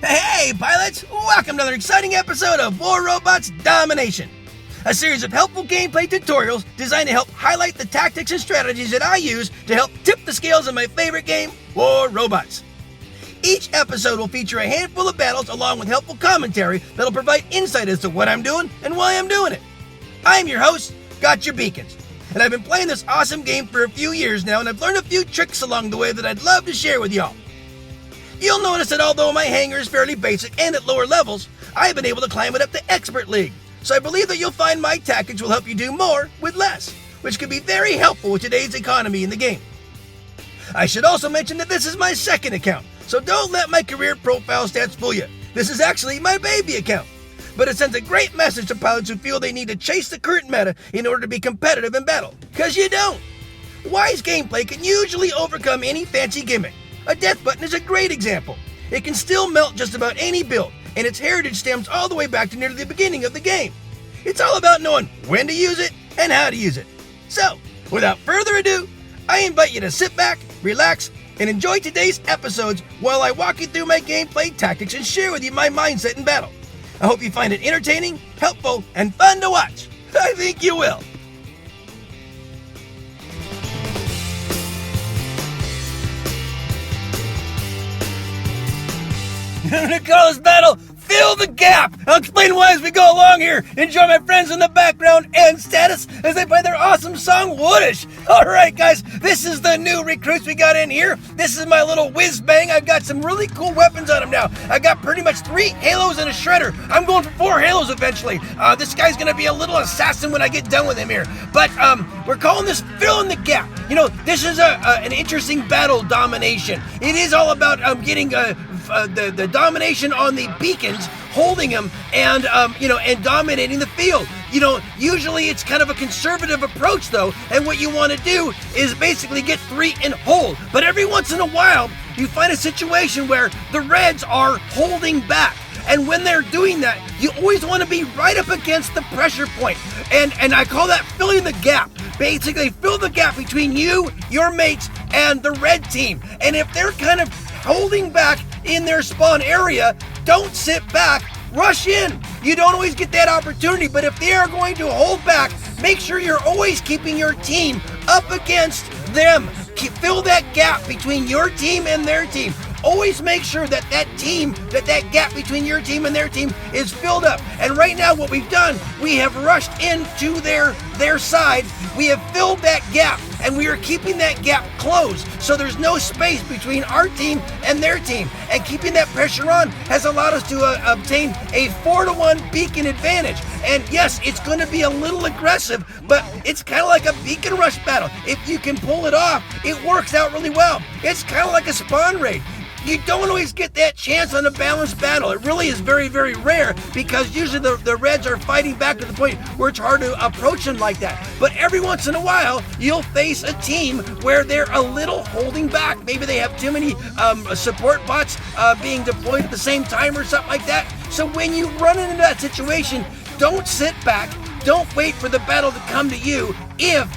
Hey, pilots! Welcome to another exciting episode of War Robots Domination, a series of helpful gameplay tutorials designed to help highlight the tactics and strategies that I use to help tip the scales in my favorite game, War Robots. Each episode will feature a handful of battles along with helpful commentary that'll provide insight as to what I'm doing and why I'm doing it. I'm your host, Gotchure Beacons, and I've been playing this awesome game for a few years now, and I've learned a few tricks along the way that I'd love to share with y'all. You'll notice that although my hangar is fairly basic and at lower levels, I've been able to climb it up to Expert League. So I believe that you'll find my tactics will help you do more with less, which could be very helpful with today's economy in the game. I should also mention that this is my second account, so don't let my career profile stats fool you. This is actually my baby account, but it sends a great message to pilots who feel they need to chase the current meta in order to be competitive in battle, because you don't. Wise gameplay can usually overcome any fancy gimmick. A death button is a great example. It can still melt just about any build, and its heritage stems all the way back to near the beginning of the game. It's all about knowing when to use it and how to use it. So, without further ado, I invite you to sit back, relax, and enjoy today's episodes while I walk you through my gameplay tactics and share with you my mindset in battle. I hope you find it entertaining, helpful, and fun to watch. I think you will. I'm gonna call this battle Fill the Gap. I'll explain why as we go along here. Enjoy my friends in the background and status as they play their awesome song Woodish. Alright guys, this is the new recruits we got in here. This is my little whiz bang. I've got some really cool weapons on him now. I got pretty much 3 halos and a shredder. I'm going for 4 halos eventually. This guy's gonna be a little assassin when I get done with him here. But we're calling this Filling the Gap. You know, this is an interesting battle domination. It is all about getting the domination on the beacons, holding them, and and dominating the field. You know, usually it's kind of a conservative approach though, and what you want to do is basically get 3 and hold. But every once in a while, you find a situation where the Reds are holding back. And when they're doing that, you always want to be right up against the pressure point. And I call that filling the gap. Basically, fill the gap between you, your mates, and the red team. And if they're kind of holding back in their spawn area, don't sit back, rush in. You don't always get that opportunity, but if they are going to hold back, make sure you're always keeping your team up against them. Fill that gap between your team and their team. Always make sure that that gap between your team and their team is filled up. And right now what we've done, we have rushed into their side. We have filled that gap, and we are keeping that gap closed. So there's no space between our team and their team. And keeping that pressure on has allowed us to obtain a 4-to-1 beacon advantage. And yes, it's going to be a little aggressive, but it's kind of like a beacon rush battle. If you can pull it off, it works out really well. It's kind of like a spawn raid. You don't always get that chance on a balanced battle. It really is very, very rare because usually the Reds are fighting back to the point where it's hard to approach them like that. But every once in a while, you'll face a team where they're a little holding back. Maybe they have too many support bots being deployed at the same time or something like that. So when you run into that situation, don't sit back. Don't wait for the battle to come to you if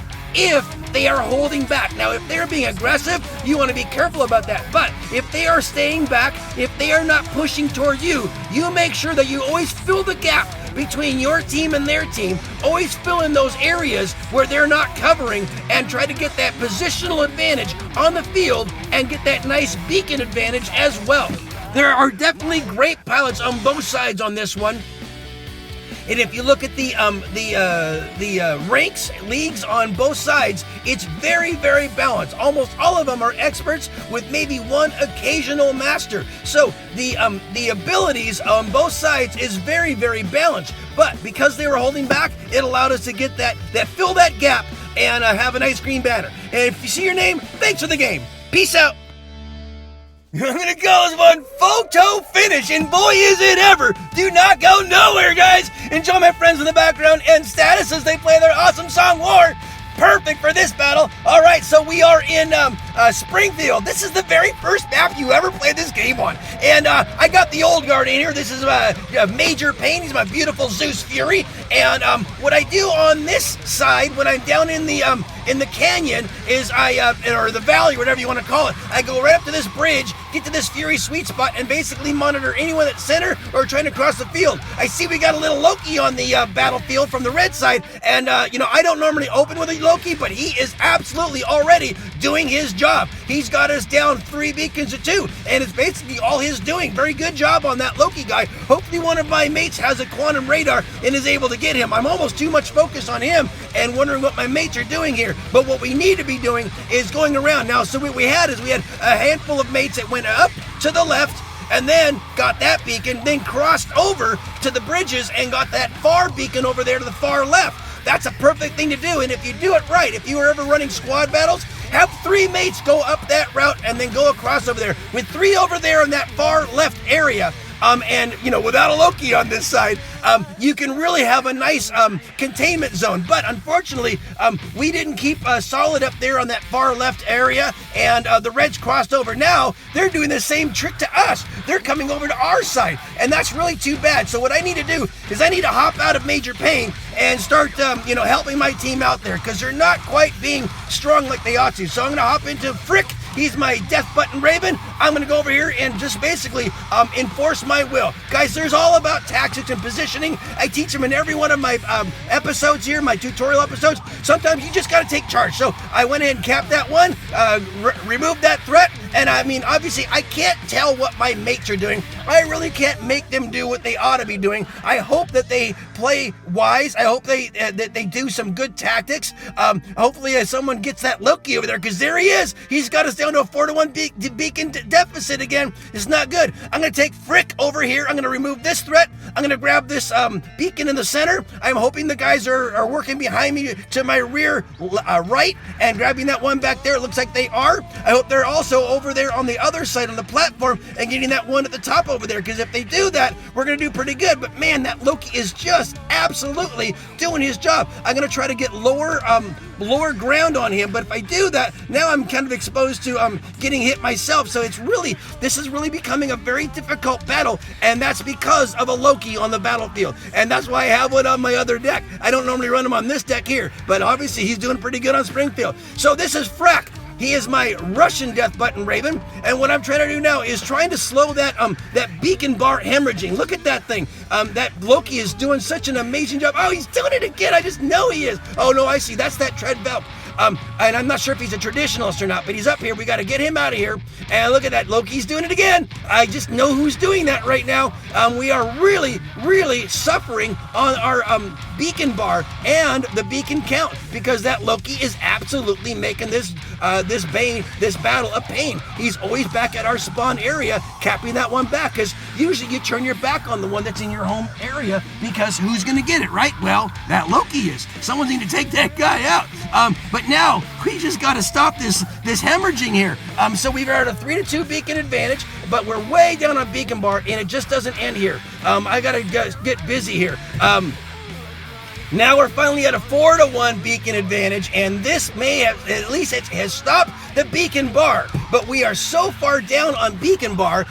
they are holding back. Now, if they're being aggressive, you want to be careful about that. But if they are staying back, if they are not pushing toward you, you make sure that you always fill the gap between your team and their team. Always fill in those areas where they're not covering and try to get that positional advantage on the field and get that nice beacon advantage as well. There are definitely great pilots on both sides on this one. And if you look at the ranks, leagues on both sides, it's very, very balanced. Almost all of them are experts with maybe one occasional master. So the abilities on both sides is very, very balanced. But because they were holding back, it allowed us to get that fill that gap and have a nice green banner. And if you see your name, thanks for the game. Peace out. I'm gonna call this one Photo Finish, and boy is it ever! Do not go nowhere, guys! Enjoy my friends in the background and status as they play their awesome song War. Perfect for this battle. Alright, so we are in Springfield. This is the very first map you ever played this game on. And I got the old guard in here. This is Major Pain. He's my beautiful Zeus Fury. And what I do on this side when I'm down in the in the canyon is or the valley, whatever you want to call it. I go right up to this bridge, get to this Fury sweet spot, and basically monitor anyone that's center or trying to cross the field. I see we got a little Loki on the battlefield from the red side, and I don't normally open with a Loki, but he is absolutely already doing his job. He's got us down 3 beacons to 2, and it's basically all his doing. Very good job on that Loki guy. Hopefully one of my mates has a quantum radar and is able to get him. I'm almost too much focus on him and wondering what my mates are doing here. But what we need to be doing is going around. Now, so what we had a handful of mates that went up to the left and then got that beacon, then crossed over to the bridges and got that far beacon over there to the far left. That's a perfect thing to do, and if you do it right, if you are ever running squad battles, have 3 mates go up that route and then go across over there. With 3 over there in that far left area, and without a Loki on this side, you can really have a nice containment zone. But unfortunately, we didn't keep solid up there on that far left area, and the Reds crossed over. Now they're doing the same trick to us. They're coming over to our side, and that's really too bad. So what I need to do is I need to hop out of major pain and start helping my team out there, because they're not quite being strong like they ought to. So I'm going to hop into Frick. He's my death button Raven. I'm going to go over here and just basically enforce my will. Guys, there's all about tactics and positioning. I teach them in every one of my episodes here, my tutorial episodes. Sometimes you just got to take charge. So I went ahead and capped that one, removed that threat. And I mean, obviously, I can't tell what my mates are doing. I really can't make them do what they ought to be doing. I hope that they play wise. I hope that they do some good tactics. Hopefully someone gets that Loki over there, because there he is. He's got us down to a 4-1 beacon deficit again. It's not good. I'm going to take Frick over here. I'm going to remove this threat. I'm going to grab this beacon in the center. I'm hoping the guys are working behind me to my rear right and grabbing that one back there. It looks like they are. I hope they're also over there on the other side on the platform and getting that one at the top over there, because if they do that, we're going to do pretty good. But man, that Loki is just absolutely doing his job. I'm going to try to get lower ground on him, but if I do that, now I'm kind of exposed to getting hit myself. So this is really becoming a very difficult battle, and that's because of a Loki on the battlefield. And that's why I have one on my other deck. I don't normally run him on this deck here, but obviously he's doing pretty good on Springfield. So this is Frack. He is my Russian death button Raven, and what I'm trying to do now is trying to slow that beacon bar hemorrhaging. Look at that thing. That Loki is doing such an amazing job. Oh, he's doing it again. I just know he is. Oh no, I see. That's that tread valve. And I'm not sure if he's a traditionalist or not, but he's up here. We got to get him out of here. And look at that, Loki's doing it again. I just know who's doing that right now. We are really, really suffering on our beacon bar and the beacon count, because that Loki is absolutely making this battle a pain. He's always back at our spawn area, capping that one back, because usually you turn your back on the one that's in your home area, because who's going to get it, right? Well, that Loki is. Someone's need to take that guy out. But now we just got to stop this hemorrhaging here. So we've got a 3-2 beacon advantage, but we're way down on beacon bar, and it just doesn't end here. I got to get busy here. Now we're finally at a 4-1 beacon advantage, and this may have, at least it has stopped the beacon bar. But we are so far down on beacon bar,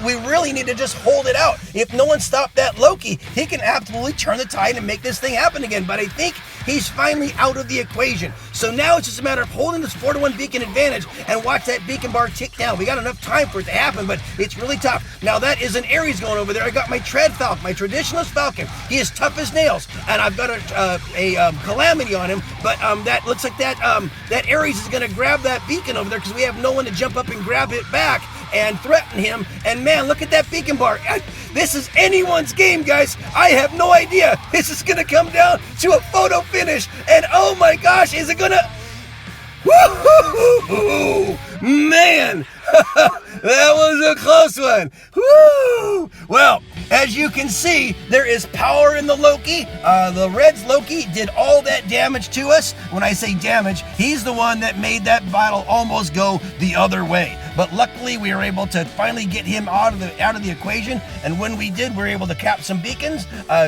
we really need to just hold it out. If no one stopped that Loki, he can absolutely turn the tide and make this thing happen again. But I think he's finally out of the equation. So now it's just a matter of holding this 4-1 beacon advantage and watch that beacon bar tick down. We got enough time for it to happen, but it's really tough. Now that is an Ares going over there. I got my Tread Falcon, my Traditionalist Falcon. He is tough as nails, and I've got a Calamity on him, but that looks like that Ares is going to grab that beacon over there, because we have no one to jump up and grab it back and threaten him. And man, look at that beacon bar. This is anyone's game, guys. I have no idea. This is going to come down to a photo finish, and oh my gosh, is it going to... Woo-hoo-hoo-hoo! Man, that was a close one. Woo! Well, as you can see, there is power in the Loki. The Reds Loki did all that damage to us. When I say damage, he's the one that made that battle almost go the other way. But luckily, we were able to finally get him out of the equation. And when we did, we were able to cap some beacons,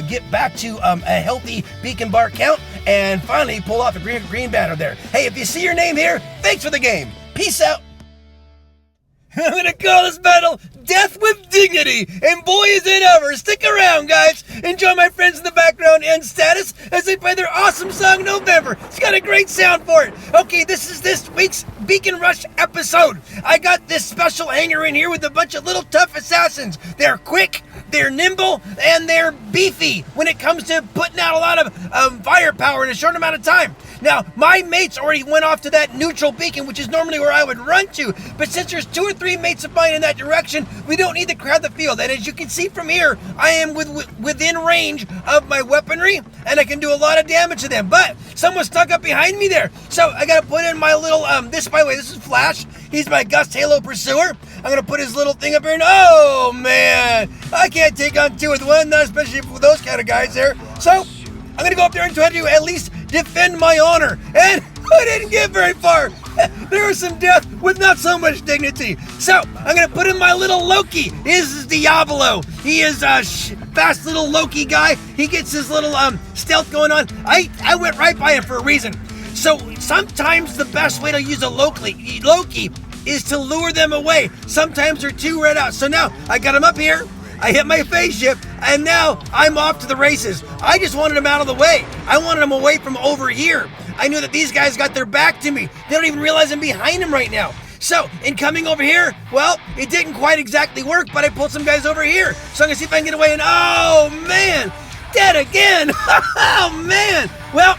get back to a healthy beacon bar count, and finally pull off a green banner there. Hey, if you see your name here, thanks for the game. Peace out. I'm gonna call this battle Death with dignity. And boy, is it ever. Stick around, guys. Enjoy my friends in the background and status as they play their awesome song, November. It's got a great sound for it. Okay, this is this week's Beacon Rush episode. I got this special hanger in here with a bunch of little tough assassins. They're quick, they're nimble, and they're beefy when it comes to putting out a lot of firepower in a short amount of time. Now, my mates already went off to that neutral beacon, which is normally where I would run to, but since there's 2 or 3 mates of mine in that direction, we don't need to crowd the field. And as you can see from here, I am within range of my weaponry, and I can do a lot of damage to them. But someone stuck up behind me there, so I gotta put in my little, by the way, this is Flash. He's my Gust Halo Pursuer. I'm gonna put his little thing up here, and oh man, I can't take on 2 with 1, not especially with those kind of guys there. So I'm gonna go up there and try to at least defend my honor, and I didn't get very far. There was some death with not so much dignity. So I'm gonna put in my little Loki. This is Diablo. He is a fast little Loki guy. He gets his little stealth going on. I went right by him for a reason. So sometimes the best way to use a Loki is to lure them away. Sometimes they're too red out. So now I got him up here. I hit my phase shift, and now I'm off to the races. I just wanted him out of the way. I wanted him away from over here. I knew that these guys got their back to me. They don't even realize I'm behind them right now. So, in coming over here, well, it didn't quite exactly work, but I pulled some guys over here. So I'm gonna see if I can get away, and oh man, dead again. Oh man. Well,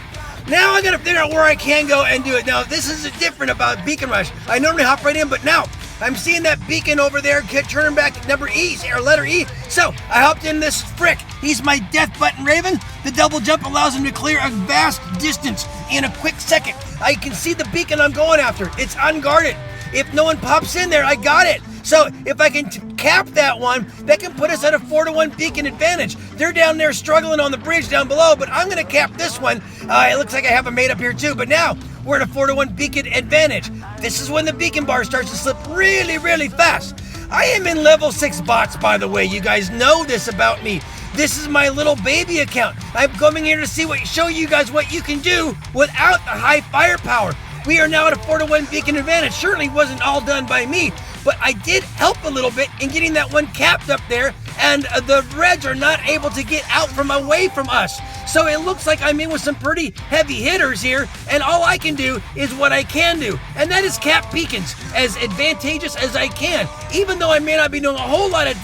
now I gotta figure out where I can go and do it. Now, this is different about Beacon Rush. I normally hop right in, but now I'm seeing that beacon over there turning back at letter E. So I hopped in this Frick. He's my death button Raven. The double jump allows him to clear a vast distance in a quick second. I can see the beacon I'm going after. It's unguarded. If no one pops in there, I got it. So if I can cap that one, that can put us at a 4-1 beacon advantage. They're down there struggling on the bridge down below, but I'm gonna cap this one. It looks like I have a mate up here too, but now we're at a 4-1 beacon advantage. This is when the beacon bar starts to slip really, really fast. I am in level 6 bots, by the way. You guys know this about me. This is my little baby account. I'm coming here to show you guys what you can do without the high firepower. We are now at a 4-1 beacon advantage. Certainly wasn't all done by me, but I did help a little bit in getting that one capped up there, and the Reds are not able to get out from away from us. So it looks like I'm in with some pretty heavy hitters here, and all I can do is what I can do, and that is cap beacons as advantageous as I can, even though I may not be doing a whole lot of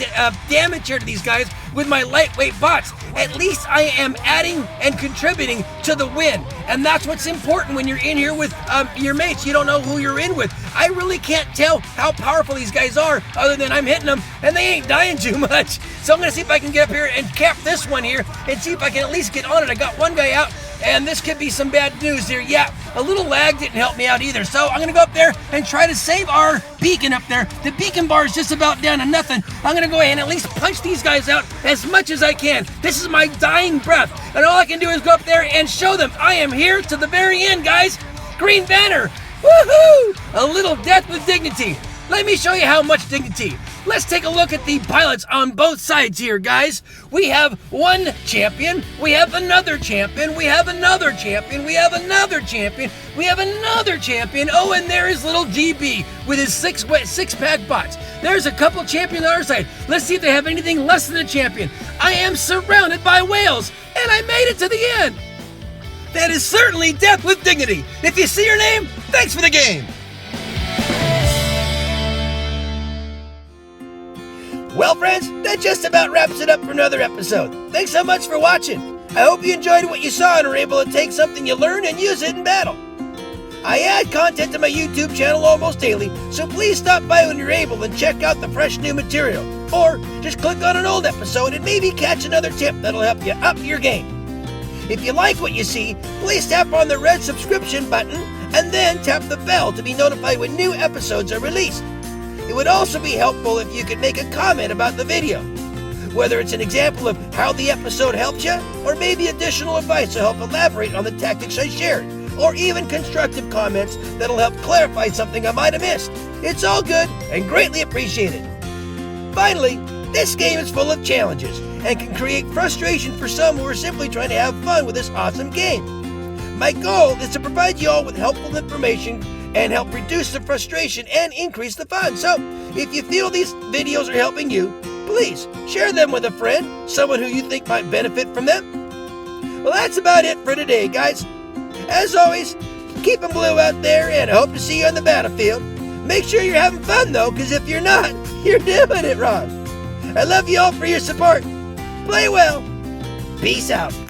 damage here to these guys with my lightweight bots. At least I am adding and contributing to the win, and that's what's important when you're in here with your mates. You don't know who you're in with. I really can't tell how powerful these guys are other than I'm hitting them and they ain't dying too much. So I'm gonna see if I can get up here and cap this one here and see if I can at least get on it. I got one guy out, and this could be some bad news here. Yeah, a little lag didn't help me out either. So I'm gonna go up there and try to save our beacon up there. The beacon bar is just about down to nothing. I'm gonna go ahead and at least punch these guys out as much as I can. This is my dying breath, and all I can do is go up there and show them I am here to the very end, guys. Green banner, woohoo! A little death with dignity. Let me show you how much dignity. Let's take a look at the pilots on both sides here, guys. We have one champion, we have another champion, we have another champion, we have another champion, we have another champion. Oh, and there is little GB with his six-pack bots. There's a couple champions on our side. Let's see if they have anything less than a champion. I am surrounded by whales, and I made it to the end. That is certainly death with dignity. If you see your name, thanks for the game. Well, friends, that just about wraps it up for another episode. Thanks so much for watching. I hope you enjoyed what you saw and were able to take something you learned and use it in battle. I add content to my YouTube channel almost daily, so please stop by when you're able and check out the fresh new material. Or just click on an old episode and maybe catch another tip that'll help you up your game. If you like what you see, please tap on the red subscription button and then tap the bell to be notified when new episodes are released. It would also be helpful if you could make a comment about the video, whether it's an example of how the episode helped you, or maybe additional advice to help elaborate on the tactics I shared, or even constructive comments that'll help clarify something I might have missed. It's all good and greatly appreciated. Finally, this game is full of challenges and can create frustration for some who are simply trying to have fun with this awesome game. My goal is to provide you all with helpful information and help reduce the frustration and increase the fun. So, if you feel these videos are helping you, please share them with a friend, someone who you think might benefit from them. Well, that's about it for today, guys. As always, keep them blue out there, and I hope to see you on the battlefield. Make sure you're having fun, though, because if you're not, you're doing it wrong. I love you all for your support. Play well. Peace out.